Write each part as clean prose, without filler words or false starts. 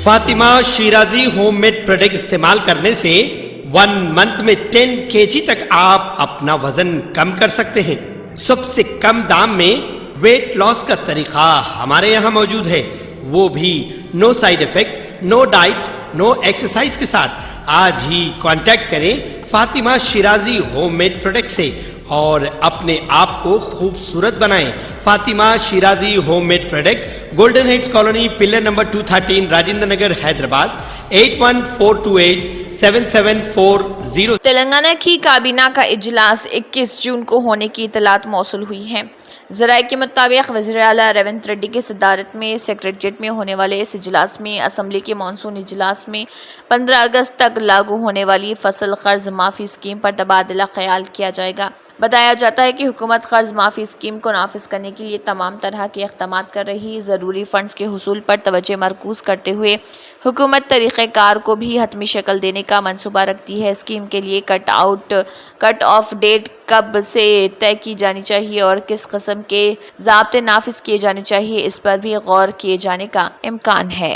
Fatima Shirazi home made product استعمال کرنے سے 1 منتھ میں 10 kg تک آپ اپنا وزن کم کر سکتے ہیں۔ سب سے کم دام میں ویٹ لاس کا طریقہ ہمارے یہاں موجود ہے، وہ بھی no side effect, no diet, no exercise کے ساتھ۔ آج ہی کانٹیکٹ کریں Fatima Shirazi home made product سے اور اپنے آپ کو خوبصورت بنائیں۔ Fatima Shirazi home made product, golden heights colony, pillar number 213، Rajendra Nagar, Hyderabad, 8142877440۔ Telangana کی کابینہ کا اجلاس 21 جون کو ہونے کی اطلاعات موصول ہوئی ہیں۔ ذرائع کے مطابق وزیر اعلیٰ ریونت ریڈی کی صدارت میں سیکریٹریٹ میں ہونے والے اس اجلاس میں اسمبلی کے مانسون اجلاس میں 15 اگست تک لاگو ہونے والی فصل قرض معافی اسکیم پر تبادلہ خیال کیا جائے گا۔ بتایا جاتا ہے کہ حکومت قرض معافی اسکیم کو نافذ کرنے کے لیے تمام طرح کے اقدامات کر رہی، ضروری فنڈز کے حصول پر توجہ مرکوز کرتے ہوئے حکومت طریقہ کار کو بھی حتمی شکل دینے کا منصوبہ رکھتی ہے۔ اسکیم کے لیے کٹ آف ڈیٹ کب سے طے کی جانی چاہیے اور کس قسم کے ضابطے نافذ کیے جانے چاہیے، اس پر بھی غور کیے جانے کا امکان ہے۔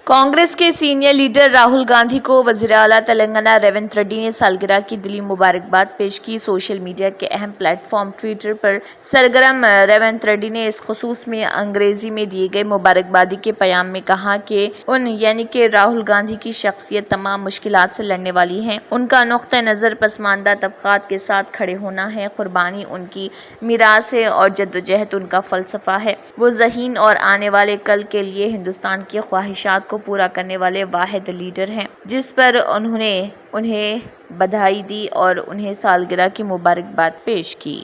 کانگریس کے سینئر لیڈر راہل گاندھی کو وزیر اعلیٰ تلنگانہ ریونت ریڈی نے سالگرہ کی دلی مبارکباد پیش کی۔ سوشل میڈیا کے اہم پلیٹ فارم ٹویٹر پر سرگرم ریونت ریڈی نے اس خصوص میں انگریزی میں دیے گئے مبارکبادی کے پیام میں کہا کہ یعنی کہ راہل گاندھی کی شخصیت تمام مشکلات سے لڑنے والی ہے۔ ان کا نقطہ نظر پسماندہ طبقات کے ساتھ کھڑے ہونا ہے، قربانی ان کی میراث ہے اور جدوجہد ان کا فلسفہ ہے۔ وہ ذہین اور آنے والے کل کے لیے ہندوستان کی خواہشات کو پورا کرنے والے واحد لیڈر ہیں، جس پر انہیں بدھائی دی اور انہیں سالگرہ کی مبارکباد پیش کی۔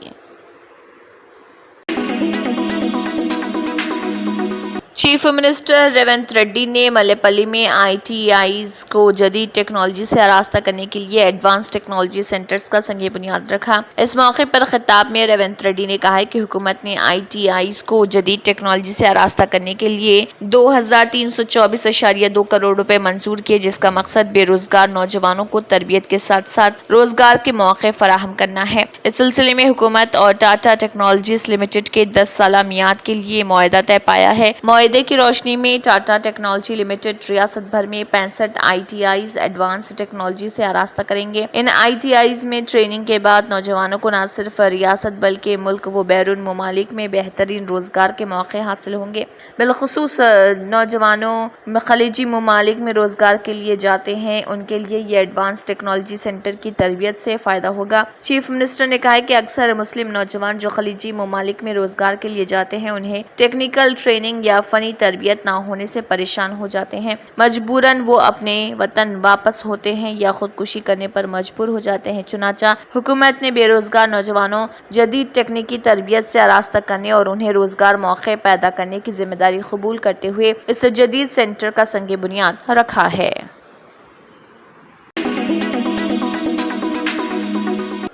چیف منسٹر ریونت ریڈی نے ملےپلی میں ITIs کو جدید ٹیکنالوجی سے آراستہ کرنے کے لیے ایڈوانس ٹیکنالوجی سینٹرز کا سنگ بنیاد رکھا۔ اس موقع پر خطاب میں ریونت ریڈی نے کہا کہ حکومت نے ITIs کو جدید ٹیکنالوجی سے آراستہ کرنے کے لیے 2324.2 کروڑ روپے منظور کیے، جس کا مقصد بے روزگار نوجوانوں کو تربیت کے ساتھ ساتھ روزگار کے مواقع فراہم کرنا ہے۔ اس سلسلے میں حکومت اور ٹاٹا ٹیکنالوجیز لمیٹڈ کے 10 سالہ میعاد کے لیے معاہدہ طے پایا ہے۔ معاہدے کی روشنی میں ٹاٹا ٹیکنالوجی لمیٹڈ ریاست بھر میں 65 ITIs ایڈوانس ٹیکنالوجی سے آراستہ کریں گے۔ ان ITIs میں ٹریننگ کے بعد نوجوانوں کو نہ صرف ریاست بلکہ ملک و بیرون ممالک میں بہترین روزگار کے مواقع حاصل ہوں گے۔ بالخصوص نوجوانوں خلیجی ممالک میں روزگار کے لیے جاتے ہیں، ان کے لیے یہ ایڈوانس ٹیکنالوجی سینٹر کی تربیت سے فائدہ ہوگا۔ چیف منسٹر نے کہا کہ اکثر مسلم نوجوان جو خلیجی ممالک میں روزگار کے لیے جاتے ہیں، انہیں ٹیکنیکل ٹریننگ یا فنی تربیت نہ ہونے سے پریشان ہو جاتے ہیں، مجبوراً وہ اپنے وطن واپس ہوتے ہیں یا خودکشی کرنے پر مجبور ہو جاتے ہیں۔ چنانچہ حکومت نے بے روزگار نوجوانوں جدید تکنیکی تربیت سے آراستہ کرنے اور انہیں روزگار مواقع پیدا کرنے کی ذمہ داری قبول کرتے ہوئے اس جدید سینٹر کا سنگ بنیاد رکھا ہے۔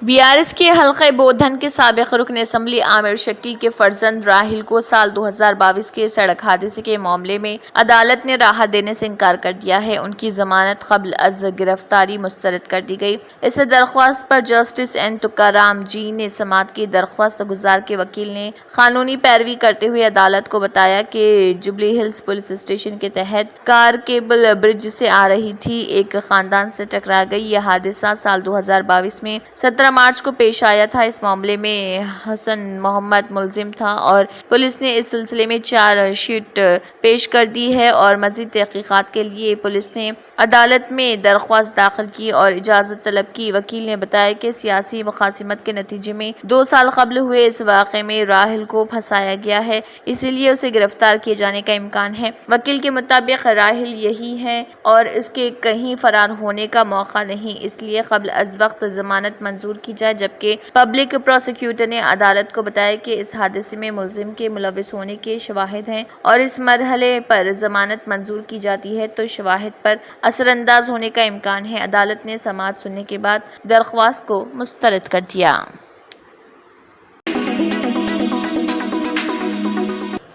BRS کے حلقہ بودھن کے سابق رکن اسمبلی عامر شکیل کے فرزند راہل کو سال 2022 کے سڑک حادثے کے معاملے میں عدالت نے راحت دینے سے انکار کر دیا ہے۔ ان کی ضمانت قبل از گرفتاری مسترد کر دی گئی۔ اس درخواست پر جسٹس N تکارام جی نے سماعت کی۔ درخواست گزار کے وکیل نے قانونی پیروی کرتے ہوئے عدالت کو بتایا کہ جوبلی ہلز پولیس اسٹیشن کے تحت کار کیبل برج سے آ رہی تھی، ایک خاندان سے ٹکرا گئی۔ یہ حادثہ سال 2022 میں 17 مارچ کو پیش آیا تھا۔ اس معاملے میں حسن محمد ملزم تھا اور پولیس نے اس سلسلے میں 4 شیٹ پیش کر دی ہے اور مزید تحقیقات کے لیے پولیس نے عدالت میں درخواست داخل کی اور اجازت طلب کی۔ وکیل نے بتایا کہ سیاسی مخاصمت کے نتیجے میں 2 سال قبل ہوئے اس واقعے میں راہل کو پھنسایا گیا ہے، اسی لیے اسے گرفتار کیے جانے کا امکان ہے۔ وکیل کے مطابق راہل یہی ہے اور اس کے کہیں فرار ہونے کا موقع نہیں، اس لیے قبل از وقت ضمانت منظور کی جائے، جبکہ پبلک پروسیکیوٹر نے عدالت کو بتایا کہ اس حادثے میں ملزم کے ملوث ہونے کے شواہد ہیں اور اس مرحلے پر ضمانت منظور کی جاتی ہے تو شواہد پر اثر انداز ہونے کا امکان ہے۔ عدالت نے سماعت سننے کے بعد درخواست کو مسترد کر دیا۔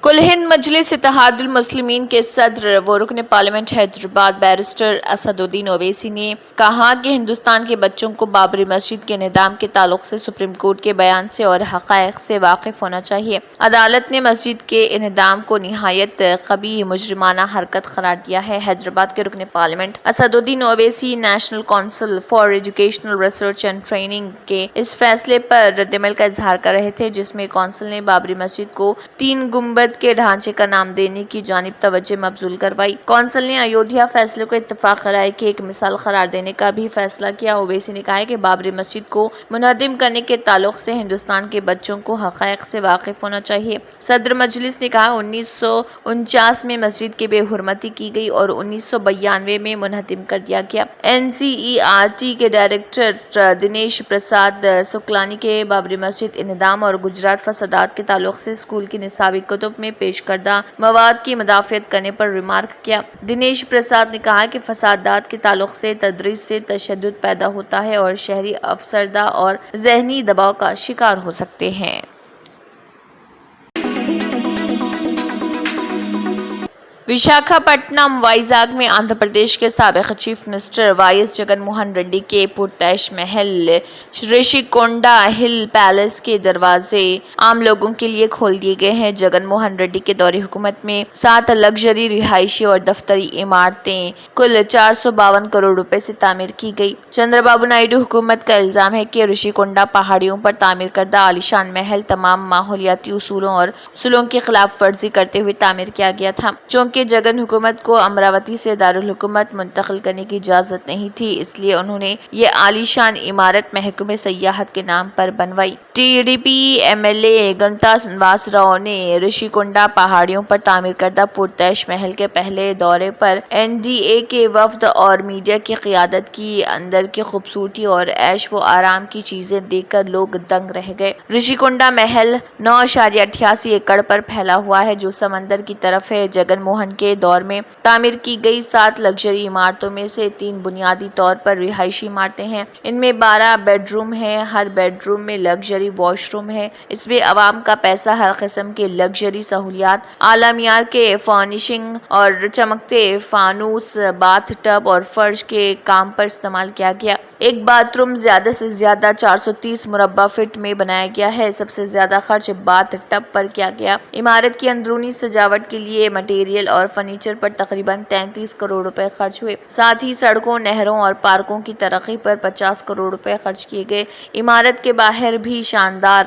کل ہند مجلس اتحاد المسلمین کے صدر و رکن پارلیمنٹ حیدرآباد بیرسٹر اسد الدین اویسی نے کہا کہ ہندوستان کے بچوں کو بابری مسجد کے نظام کے تعلق سے سپریم کورٹ کے بیان سے اور حقائق سے واقف ہونا چاہیے۔ عدالت نے مسجد کے انہدام کو نہایت قبیح مجرمانہ حرکت قرار دیا ہے۔ حیدرآباد کے رکن parliament Asad Uddin Owaisi national council for educational research and training کے اس فیصلے پر ردعمل کا اظہار کر رہے تھے، جس میں کونسل نے بابری مسجد کو 3 گنبد کے ڈھانچے کا نام دینے کی جانب توجہ مبذول کروائی۔ کونسل نے ایودھیا فیصلے کو اتفاق رائے کی ایک مثال قرار دینے کا بھی فیصلہ کیا۔ اویسی نے کہا کہ بابری مسجد کو منہدم کرنے کے تعلق سے ہندوستان کے بچوں کو حقائق سے واقف ہونا چاہیے۔ صدر مجلس نے کہا 1949 میں مسجد کی بے حرمتی کی گئی اور 1992 میں منہدم کر دیا گیا۔ NCERT کے ڈائریکٹر دنیش پرساد سکلانی کے بابری مسجد انہدام اور گجرات فسادات کے تعلق سے اسکول کی نصابی کتب میں پیش کردہ مواد کی مدافعت کرنے پر ریمارک کیا۔ دنیش پرساد نے کہا کہ فسادات کے تعلق سے تدریس سے تشدد پیدا ہوتا ہے اور شہری افسردہ اور ذہنی دباؤ کا شکار ہو سکتے ہیں۔ وشاکھاپٹنم وائزاگ میں آندھرا پردیش کے سابق chief minister YS Jagan Mohan Reddy کے پرتعیش محل رشی کونڈا ہل پیلس کے دروازے عام لوگوں کے لیے کھول دیے گئے ہیں۔ جگن موہن ریڈی کے دور حکومت میں 7 لگژری رہائشی اور دفتری عمارتیں کل 452 کروڑ روپے سے تعمیر کی گئی۔ چندرا بابو نائیڈو حکومت کا الزام ہے کہ رشی کونڈا پہاڑیوں پر تعمیر کردہ عالیشان محل تمام ماحولیاتی اصولوں کی خلاف ورزی کرتے ہوئے تعمیر کیا گیا تھا۔ چونکہ جگن حکومت کو امراوتی سے دارالحکومت منتقل کرنے کی اجازت نہیں تھی، اس لیے انہوں نے یہ عالیشان عمارت محکمہ سیاحت کے نام پر بنوائی۔ TDP MLA گنتا سنواس راؤ نے رشی کونڈا پہاڑیوں پر تعمیر کردہ پرتعیش محل کے پہلے دورے پر NDA کے وفد اور میڈیا کی قیادت کی۔ اندر کی خوبصورتی اور عیش و آرام کی چیزیں دیکھ کر لوگ دنگ رہ گئے۔ رشی کونڈا محل 9.88 ایکڑ پر پھیلا ہوا ہے، جو سمندر کی طرف ہے۔ جگن موہن کے دور میں تعمیر کی گئی 7 لگژری عمارتوں میں سے 3 بنیادی طور پر رہائشی عمارتیں ہیں۔ ان میں 12 بیڈ روم ہیں، ہر بیڈ روم میں لگژری واش روم ہے۔ اس میں عوام کا پیسہ ہر قسم کے لگژری سہولیات، اعلیٰ معیار کے فرنیشنگ اور چمکتے فانوس، باتھ ٹب اور فرش کے کام پر استعمال کیا گیا۔ ایک باتھ روم زیادہ سے زیادہ 430 مربع فٹ میں بنایا گیا ہے۔ سب سے زیادہ خرچ باتھ ٹب پر کیا گیا۔ عمارت کی اندرونی سجاوٹ کے لیے مٹیریل اور فرنیچر پر تقریباً 33 کروڑ روپے خرچ ہوئے۔ ساتھ ہی سڑکوں، نہروں اور پارکوں کی ترقی پر 50 کروڑ روپے خرچ کیے گئے۔ عمارت کے باہر بھی شاندار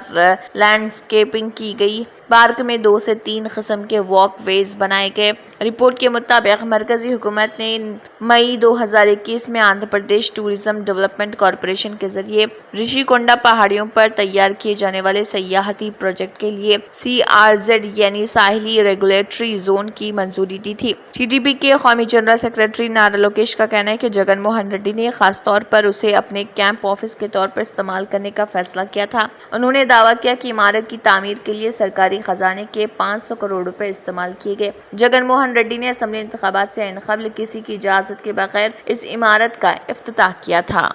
لینڈسکیپنگ کی گئی۔ پارک میں 2 سے 3 قسم کے واک ویز بنائے گئے۔ رپورٹ کے مطابق مرکزی حکومت نے مئی 2021 میں Andhra Pradesh tourism development corporation کے ذریعے رشی کونڈا پہاڑیوں پر تیار کیے جانے والے سیاحتی پروجیکٹ کے لیے CRZ یعنی ساحلی ریگولیٹری زون کی منظوری دی تھی۔ TDP کے قومی جنرل سیکرٹری نارا لوکیش کا کہنا ہے کہ جگن موہن ریڈی نے خاص طور پر اسے اپنے کیمپ آفس کے طور پر استعمال کرنے کا فیصلہ کیا تھا۔ انہوں نے دعویٰ کیا کہ عمارت کی تعمیر کے لیے سرکاری خزانے کے 500 کروڑ روپے استعمال کیے گئے۔ جگن موہن ریڈی نے اسمبلی انتخابات سے عین قبل کسی کی اجازت کے بغیر اس عمارت کا افتتاح کیا تھا۔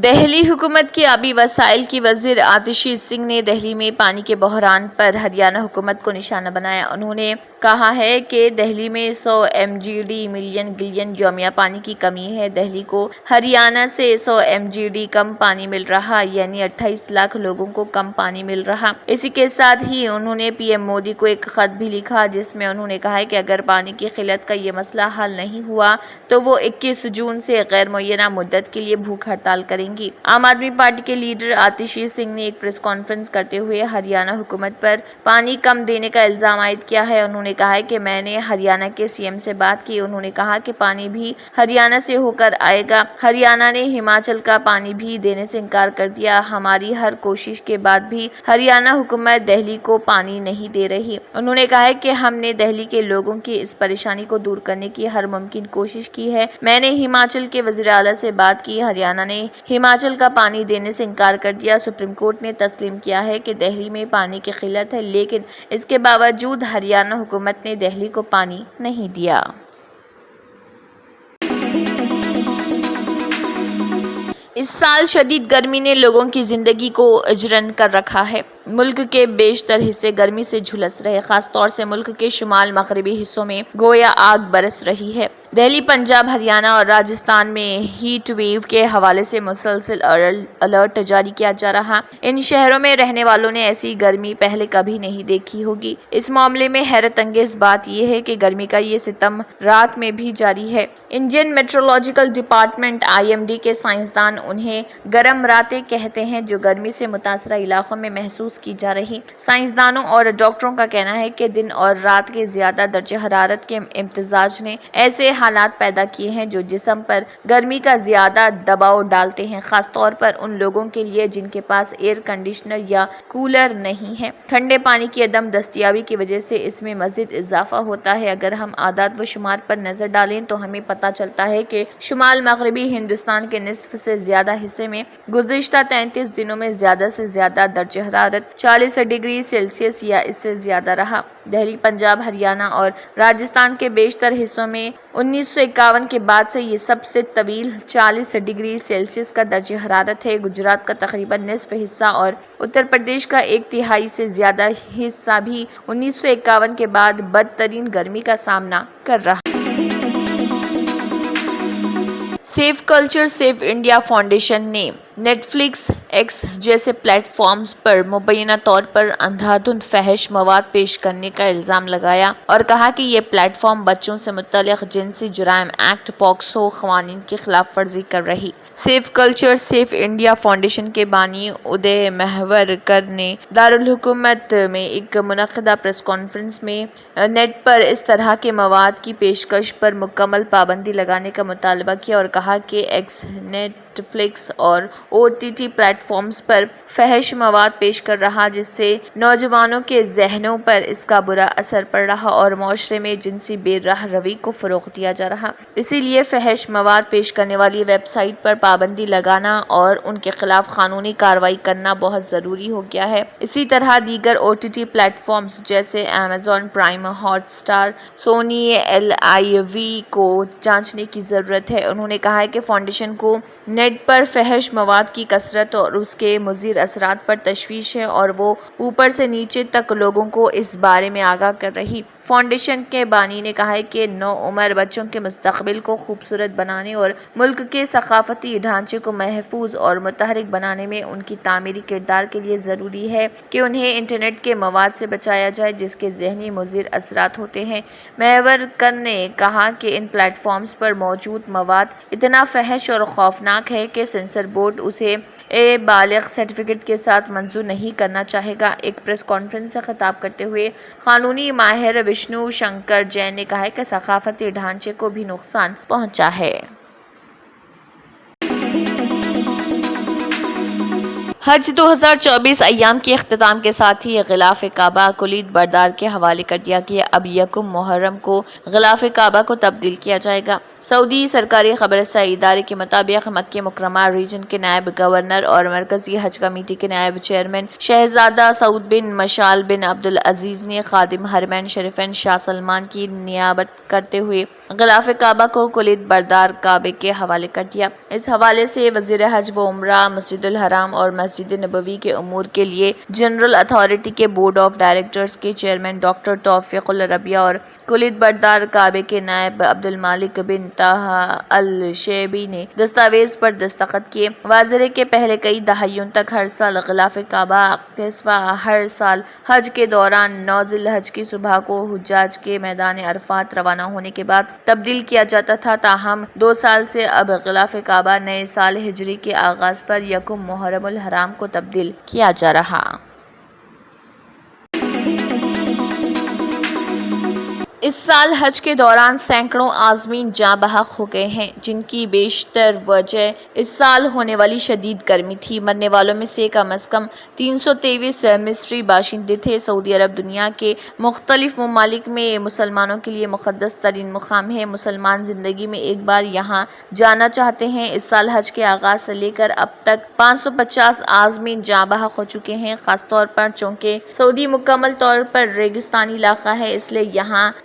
دہلی حکومت کی آبی وسائل کی وزیر آتشی سنگھ نے دہلی میں پانی کے بحران پر ہریانہ حکومت کو نشانہ بنایا۔ انہوں نے کہا ہے کہ دہلی میں 100 MGD ملین گیلن یومیہ پانی کی کمی ہے۔ دہلی کو ہریانہ سے 100 MGD کم پانی مل رہا، یعنی 28 لاکھ لوگوں کو کم پانی مل رہا۔ اسی کے ساتھ ہی انہوں نے PM مودی کو ایک خط بھی لکھا، جس میں انہوں نے کہا کہ اگر پانی کی قلت کا یہ مسئلہ حل نہیں ہوا تو وہ 21 جون سے غیر معینہ مدت کے لیے بھوک ہڑتال کریں گی۔ عام آدمی پارٹی کے لیڈر آتشی سنگھ نے ایک پریس کانفرنس کرتے ہوئے ہریانہ حکومت پر پانی کم دینے کا الزام عائد کیا ہے۔ انہوں نے کہا کہ میں نے ہریانہ کے CM سے بات کی، انہوں نے کہا کہ پانی بھی ہریانہ سے ہو کر آئے گا۔ ہریانہ نے ہماچل کا پانی بھی دینے سے انکار کر دیا۔ ہماری ہر کوشش کے بعد بھی ہریانہ حکومت دہلی کو پانی نہیں دے رہی۔ انہوں نے کہا کہ ہم نے دہلی کے لوگوں کی اس پریشانی کو دور کرنے کی ہر ممکن کوشش کی ہے۔ میں نے ہماچل کے وزیر اعلیٰ سے بات کی، ہریانہ نے ہماچل کا پانی دینے سے انکار کر دیا۔ سپریم کورٹ نے تسلیم کیا ہے کہ دہلی میں پانی کی قلت ہے، لیکن اس کے باوجود ہریانہ حکومت نے دہلی کو پانی نہیں دیا۔ اس سال شدید گرمی نے لوگوں کی زندگی کو اجرن کر رکھا ہے۔ ملک کے بیشتر حصے گرمی سے جھلس رہے، خاص طور سے ملک کے شمال مغربی حصوں میں گویا آگ برس رہی ہے۔ دہلی، پنجاب، ہریانہ اور راجستھان میں ہیٹ ویو کے حوالے سے مسلسل الرٹ جاری کیا جا رہا۔ ان شہروں میں رہنے والوں نے ایسی گرمی پہلے کبھی نہیں دیکھی ہوگی۔ اس معاملے میں حیرت انگیز بات یہ ہے کہ گرمی کا یہ ستم رات میں بھی جاری ہے۔ انڈین میٹرولوجیکل ڈپارٹمنٹ (IMD) کے سائنسدان انہیں گرم راتیں کہتے ہیں جو گرمی سے متاثرہ علاقوں میں محسوس کی جا رہی۔ سائنسدانوں اور ڈاکٹروں کا کہنا ہے کہ دن اور رات کے زیادہ درجہ حرارت کے امتزاج نے ایسے حالات پیدا کیے ہیں جو جسم پر گرمی کا زیادہ دباؤ ڈالتے ہیں، خاص طور پر ان لوگوں کے لیے جن کے پاس ایئر کنڈیشنر یا کولر نہیں ہے۔ ٹھنڈے پانی کی عدم دستیابی کی وجہ سے اس میں مزید اضافہ ہوتا ہے۔ اگر ہم اعداد و شمار پر نظر ڈالیں تو ہمیں پتہ چلتا ہے کہ شمال مغربی ہندوستان کے نصف سے زیادہ حصے میں گزشتہ 33 دنوں میں زیادہ سے زیادہ درجہ حرارت 40 ڈگری سیلسیس یا اس سے زیادہ رہا۔ دہلی، پنجاب، ہریانہ اور راجستھان کے بیشتر حصوں میں 1951 کے بعد سے یہ سب سے طویل 40 ڈگری سیلسیس کا درجہ حرارت ہے۔ گجرات کا تقریباً نصف حصہ اور اتر پردیش کا 1/3 سے زیادہ حصہ بھی 1951 کے بعد بدترین گرمی کا سامنا کر رہا۔ Save culture save India foundation نے نیٹ فلکس، ایکس جیسے پلیٹ فارمز پر مبینہ طور پر اندھا دھند فحش مواد پیش کرنے کا الزام لگایا اور کہا کہ یہ پلیٹ فارم بچوں سے متعلق جنسی جرائم ایکٹ پوکسو قوانین کی خلاف ورزی کر رہی۔ Save culture save India foundation کے بانی ادے مہیورکر نے دارالحکومت میں ایک منعقدہ پریس کانفرنس میں نیٹ پر اس طرح کے مواد کی پیشکش پر مکمل پابندی لگانے کا مطالبہ کیا اور کہا کہ ایکس نیٹ فلکس اور OTT پلیٹ فارمز پر فحش مواد پیش کر رہا جس سے نوجوانوں کے ذہنوں پر اس کا برا اثر پڑ رہا اور معاشرے میں جنسی بے راہ روی کو فروغ دیا جا رہا۔ اسی لیے فحش مواد پیش کرنے والی ویب سائٹ پر پابندی لگانا اور ان کے خلاف قانونی کارروائی کرنا بہت ضروری ہو گیا ہے۔ اسی طرح دیگر OTT پلیٹ فارمز جیسے Amazon پرائم، ہاٹ اسٹار، سونی LIV کو جانچنے کی ضرورت ہے۔ انہوں نے کہا کہ فاؤنڈیشن کو نیٹ پر فحش مواد کی کثرت اور اس کے مضر اثرات پر تشویش ہے اور وہ اوپر سے نیچے تک لوگوں کو اس بارے میں آگاہ کر رہی۔ فاؤنڈیشن کے بانی نے کہا کہ نوعمر بچوں کے مستقبل کو خوبصورت بنانے اور ملک کے ثقافتی ڈھانچے کو محفوظ اور متحرک بنانے میں ان کی تعمیری کردار کے لیے ضروری ہے کہ انہیں انٹرنیٹ کے مواد سے بچایا جائے جس کے ذہنی مضر اثرات ہوتے ہیں۔ مہیورکر نے کہا کہ ان پلیٹ فارمز پر موجود مواد اتنا فحش اور خوفناک ہے کہ سینسر بورڈ اسے بالغ سرٹیفکیٹ کے ساتھ منظور نہیں کرنا چاہے گا۔ ایک پریس کانفرنس سے خطاب کرتے ہوئے قانونی ماہر وشنو شنکر جین نے کہا کہ ثقافتی ڈھانچے کو بھی نقصان پہنچا ہے۔ حج 2024 ایام کے اختتام کے ساتھ ہی غلاف کعبہ کلید بردار کے حوالے کر دیا گیا۔ اب یکم محرم کو غلاف کعبہ کو تبدیل کیا جائے گا۔ سعودی سرکاری خبر رسائی ادارے کے مطابق مکہ مکرمہ ریجن کے نائب گورنر اور مرکزی حج کمیٹی کے نائب چیئرمین شہزادہ سعود بن مشعل بن عبدالعزیز نے خادم حرمین شریفین شاہ سلمان کی نیابت کرتے ہوئے غلاف کعبہ کو کلید بردار کعبے کے حوالے کر دیا۔ اس حوالے سے وزیر حج و عمرہ، مسجد الحرام اور مسجد نبوی کے امور کے لیے جنرل اتھارٹی کے بورڈ آف ڈائریکٹرز کے چیئرمین ڈاکٹر توفیق الربیع اور کلید بردار کعبے کے نائب عبدالمالک بن طہا الشیبی نے دستاویز پر دستخط کیے۔ واضح ہے کہ پہلے کئی دہائیوں تک ہر سال غلاف کعبہ کسوہ ہر سال حج کے دوران 9 ذی الحج کی صبح کو حجاج کے میدان عرفات روانہ ہونے کے بعد تبدیل کیا جاتا تھا، تاہم 2 سال سے اب غلاف کعبہ نئے سال ہجری کے آغاز پر یکم محرم الحرام کو تبدیل کیا جا رہا۔ اس سال حج کے دوران سینکڑوں عازمین جاں بحق ہو گئے ہیں جن کی بیشتر وجہ اس سال ہونے والی شدید گرمی تھی۔ مرنے والوں میں سے کم از کم 323 مصری باشندے تھے۔ سعودی عرب دنیا کے مختلف ممالک میں مسلمانوں کے لیے مقدس ترین مقام ہے۔ مسلمان زندگی میں ایک بار یہاں جانا چاہتے ہیں۔ اس سال حج کے آغاز سے لے کر اب تک 550 عازمین جاں بحق ہو چکے ہیں۔ خاص طور پر چونکہ سعودی مکمل طور پر ریگستانی علاقہ ہے اس لیے یہاں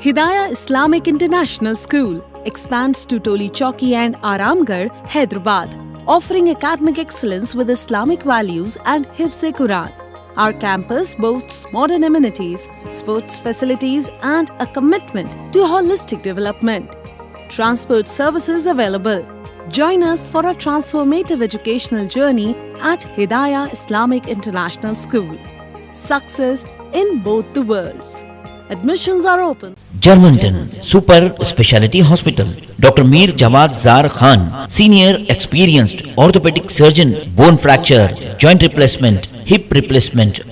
Hidayah Islamic International School expands to Toli Chowki and Aramgarh, Hyderabad, offering academic excellence with Islamic values and Hifz-e-Quran. Our campus boasts modern amenities, sports facilities, and a commitment to holistic development. Transport services available. Join us for a transformative educational journey at Hidayah Islamic International School. Success in both the worlds. Admissions are open. Germantown Super Speciality Hospital. Dr. Mir Jawad Zar Khan, Senior Experienced Orthopedic Surgeon, Bone Fracture, Joint Replacement, Hip Replacement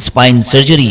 Spine Surgery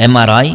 MRI,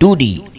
2D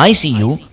ICU